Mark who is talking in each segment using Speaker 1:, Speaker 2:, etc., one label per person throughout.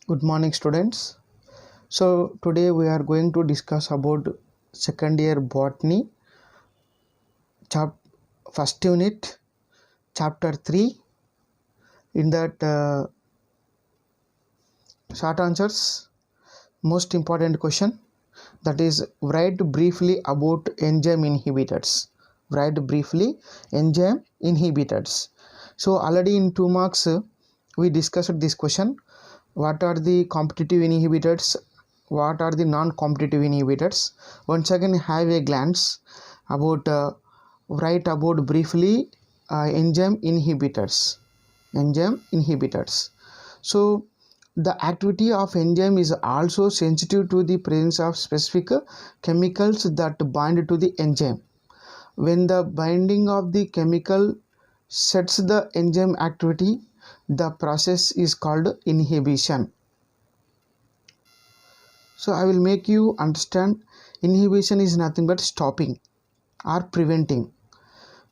Speaker 1: Good morning, students. So today we are going to discuss about second year botany, chap first unit, chapter 3. In that short answers, most important question, that is write briefly about enzyme inhibitors. Write briefly enzyme inhibitors. So already in 2 marks we discussed this question. What are the competitive inhibitors? What are the non-competitive inhibitors? Once again have a glance about write about briefly enzyme inhibitors. So the activity of enzyme is also sensitive to the presence of specific chemicals that bind to the enzyme. When the binding of the chemical sets the enzyme activity, the process is called inhibition. So I will make you understand inhibition is nothing but stopping or preventing.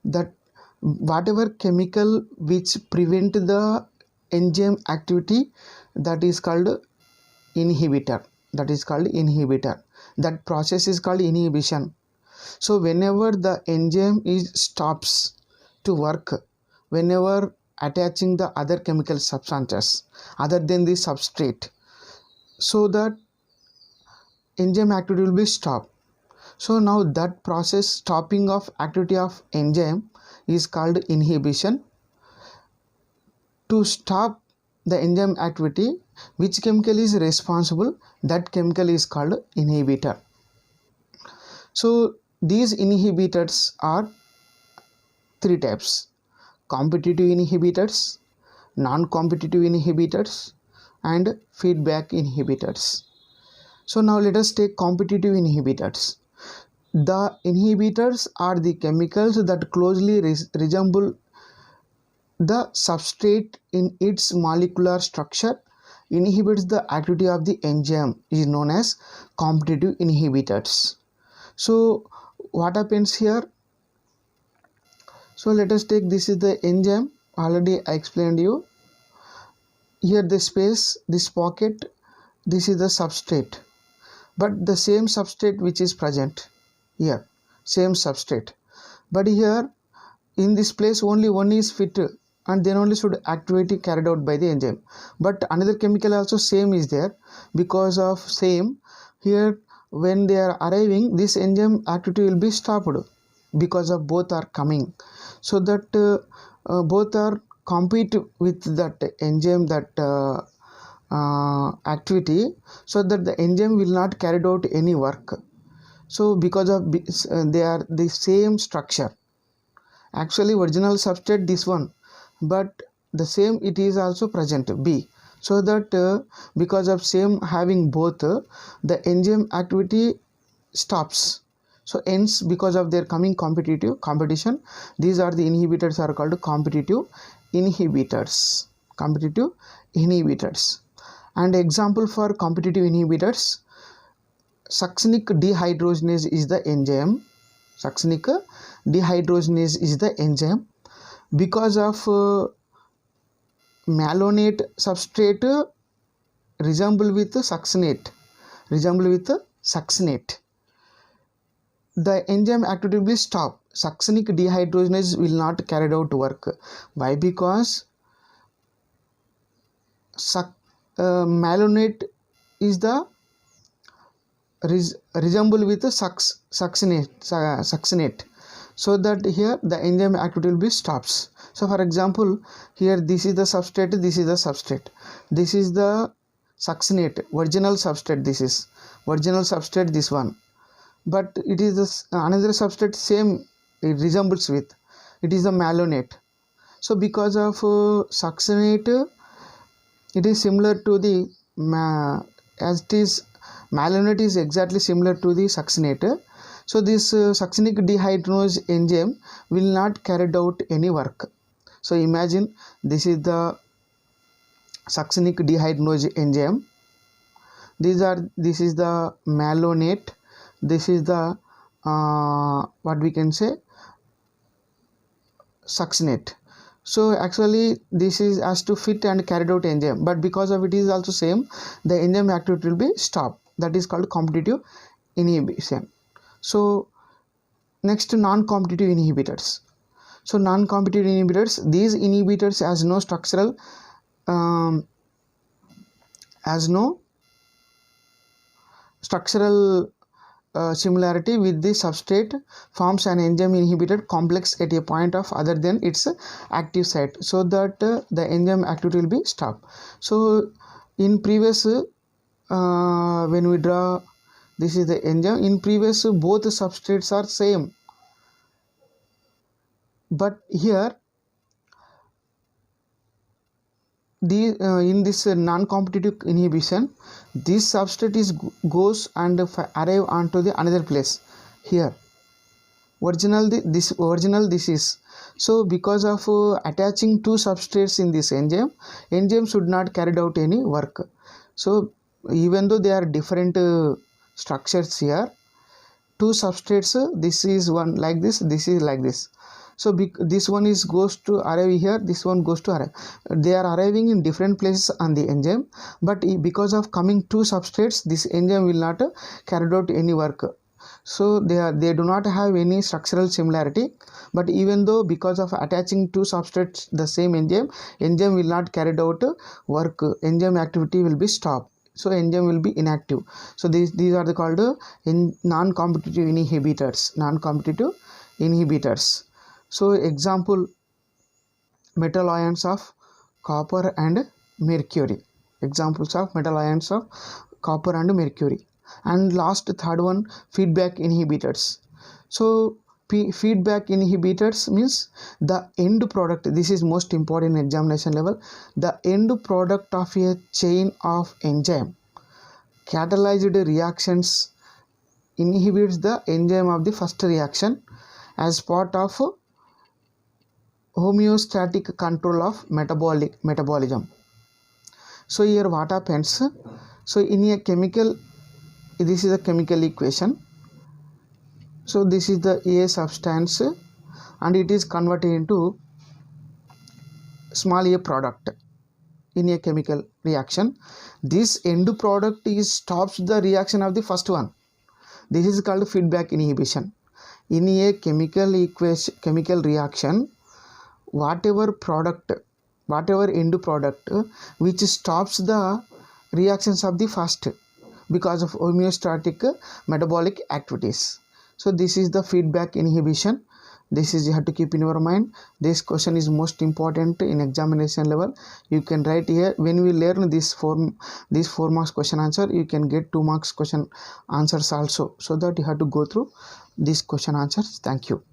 Speaker 1: That whatever chemical which prevent the enzyme activity, that is called inhibitor. That process is called inhibition. So whenever the enzyme is stops to work, whenever attaching the other chemical substances other than the substrate, so that enzyme activity will be stopped. So now that process stopping of activity of enzyme is called inhibition. To stop the enzyme activity, which chemical is responsible? That chemical is called inhibitor. So these inhibitors are 3 types: competitive inhibitors, non-competitive inhibitors, and feedback inhibitors. So now let us take competitive inhibitors. The inhibitors are the chemicals that closely resemble the substrate in its molecular structure, inhibits the activity of the enzyme, is known as competitive inhibitors. So what happens here? So let us take, this is the enzyme, already I explained you. Here the space, this pocket, this is the substrate, but the same substrate which is present here, same substrate, but here in this place only one is fit, and then only should activity carried out by the enzyme, but another chemical also same is there. Because of same, here when they are arriving, this enzyme activity will be stopped because of both are coming, so that both are compete with that enzyme, that activity, so that the enzyme will not carry out any work. So because of they are the same structure, actually original substrate this one, but the same it is also present B, so that because of same having both, the enzyme activity stops. So hence, because of their coming competition, these are the inhibitors are called competitive inhibitors. And example for competitive inhibitors, succinic dehydrogenase is the enzyme. Because of malonate substrate resemble with succinate, the enzyme activity will stop. Succinic dehydrogenase will not carry out work. Why? Because malonate is the resemble with succinate, so that here the enzyme activity will be stops. So for example, here this is the substrate, this is the succinate, original substrate, this one, but it is this another substrate same, it resembles with, it is the malonate. So because of succinate, it is similar to the as it is malonate is exactly similar to the succinate. So this succinic dehydrogenase enzyme will not carry out any work. So imagine this is the succinic dehydrogenase enzyme, this is the malonate, this is the what we can say, succinate. So actually this is as to fit and carried out enzyme, but because of it is also same, the enzyme activity will be stopped. That is called competitive inhibition. So next, non-competitive inhibitors. So non-competitive inhibitors, these inhibitors has no structural has no structural similarity with the substrate, forms an enzyme inhibited complex at a point of other than its active site, so that the enzyme activity will be stopped. So in previous when we draw, this is the enzyme. In previous both substrates are same, but here the in this non-competitive inhibition, this substrate is goes and arrive onto the another place. Here original this is. So because of attaching two substrates in this enzyme should not carry out any work. So even though they are different structures here, two substrates, this is one like this is like this. So this one is goes to arrive here, this one goes to arrive. They are arriving in different places on the enzyme, but because of coming two substrates, this enzyme will not carry out any work. So they do not have any structural similarity, but even though because of attaching two substrates the same enzyme will not carry out work, enzyme activity will be stopped, so enzyme will be inactive. So these are the called non-competitive inhibitors. So example, metal ions of copper and mercury. Examples of metal ions of copper and mercury. And last, third one, feedback inhibitors. So feedback inhibitors means the end product. This is most important in examination level. The end product of a chain of enzyme catalyzed reactions inhibits the enzyme of the first reaction as part of homeostatic control of metabolism. So here what happens? So in a chemical, this is a chemical equation. So this is the A substance and it is converted into small a product in a chemical reaction. This end product stops the reaction of the first one. This is called feedback inhibition. In a chemical reaction, whatever end product which stops the reactions of the first because of homeostatic metabolic activities. So this is the feedback inhibition. This is you have to keep in your mind. This question is most important in examination level. You can write here. When we learn this 4 marks question answer, you can get 2 marks question answers also, so that you have to go through these question answers. Thank you.